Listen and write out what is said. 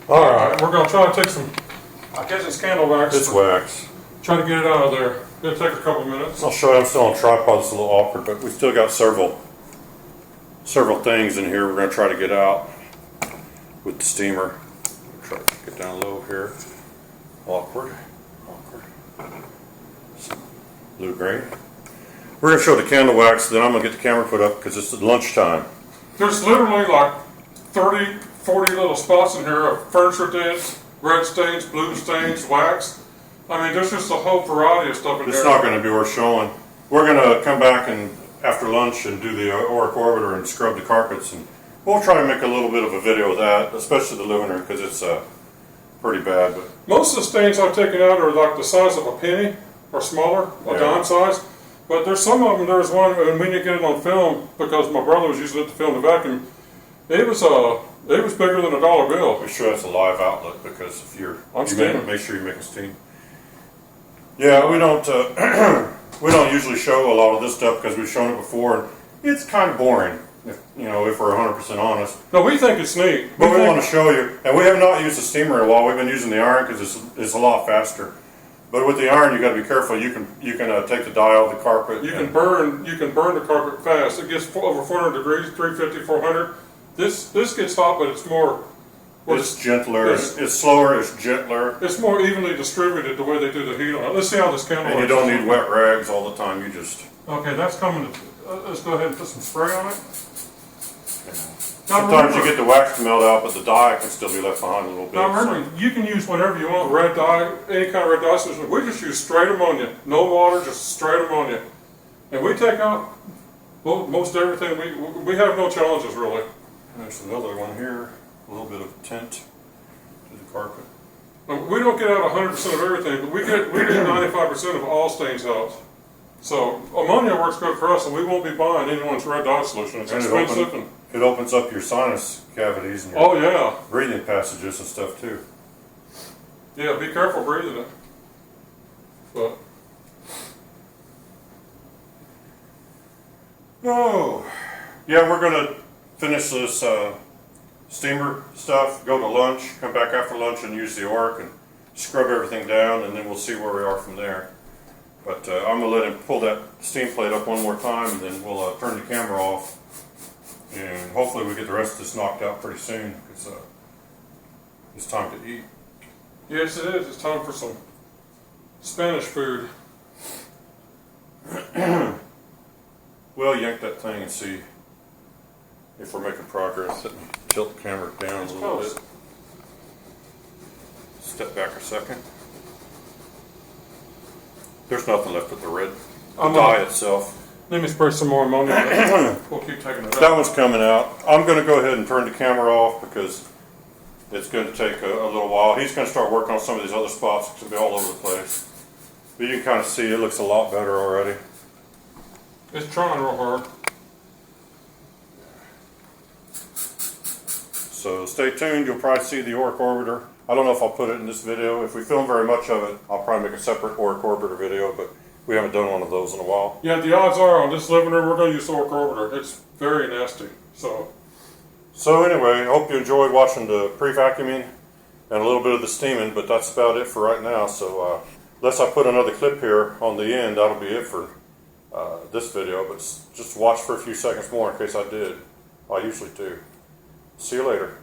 Alright, we're going to try to take some, I guess it's candle wax. It's wax. Try to get it out of there. It'll take a couple minutes. I'll show you, I'm still on tripod, it's a little awkward, but we still got several things in here we're going to try to get out with the steamer. Try to get down low here. Awkward. Some blue green. We're going to show the candle wax, then I'm going to get the camera put up because it's lunchtime. There's literally like 30, 40 little spots in here of furniture dents, red stains, blue stains, wax. I mean, there's just a whole variety of stuff in here. It's not going to be worth showing. We're going to come back and after lunch and do the Auric Orbiter and scrub the carpets, and we'll try to make a little bit of a video of that, especially the living room because it's pretty bad. But most of the stains I've taken out are like the size of a penny or smaller, a dime size. But there's some of them. There's one, and we didn't get it on film because my brother was using it to film the vacuum. It was bigger than a dollar bill. Make sure that's a live outlet because if you're, make sure you make a steam. Yeah, we don't we don't usually show a lot of this stuff because we've shown it before, and it's kind of boring. If we're 100% honest. No, we think it's neat. But we want to show you, and we have not used the steamer in a while. We've been using the iron because it's a lot faster. But with the iron, you got to be careful. You can take the dye off the carpet. You can burn the carpet fast. It gets over 400 degrees, 350, 400. This gets hot, but it's more. It's gentler. It's slower. It's gentler. It's more evenly distributed the way they do the heat on it. Let's see how this candle works. And you don't need wet rags all the time. You just. Okay, that's coming. Let's go ahead and put some spray on it. Sometimes you get the wax to melt out, but the dye can still be left behind a little bit. Now remember, you can use whatever you want, red dye, any kind of red dye solution. We just use straight ammonia, no water, just straight ammonia. And we take out most everything. We have no challenges really. There's another one here, a little bit of tint to the carpet. We don't get out 100% of everything, but we get 95% of all stains out. So ammonia works good for us, and we won't be buying anyone's red dye solution. It's expensive. It opens up your sinus cavities and your breathing passages and stuff too. Yeah, be careful breathing it. But yeah, we're gonna finish this steamer stuff, go to lunch, come back after lunch and use the Auric and scrub everything down, and then we'll see where we are from there. But I'm gonna let him pull that steam plate up one more time, and then we'll turn the camera off. And hopefully we get the rest of this knocked out pretty soon because it's time to eat. Yes, it is. It's time for some Spanish food. We'll yank that thing and see if we're making progress. Let me tilt the camera down a little bit. Step back a second. There's nothing left of the red dye itself. Let me spray some more ammonia. We'll keep taking it out. That one's coming out. I'm going to go ahead and turn the camera off because it's going to take a little while. He's going to start working on some of these other spots. It's going to be all over the place. But you can kind of see it looks a lot better already. It's trying real hard. So stay tuned. You'll probably see the Auric Orbiter. I don't know if I'll put it in this video. If we film very much of it, I'll probably make a separate Auric Orbiter video, but we haven't done one of those in a while. Yeah, the odds are on this living room we're going to use Auric Orbiter. It's very nasty. So anyway, I hope you enjoyed watching the pre-vacuuming and a little bit of the steaming, but that's about it for right now. So unless I put another clip here on the end, that'll be it for this video. But just watch for a few seconds more in case I did. I usually do. See you later.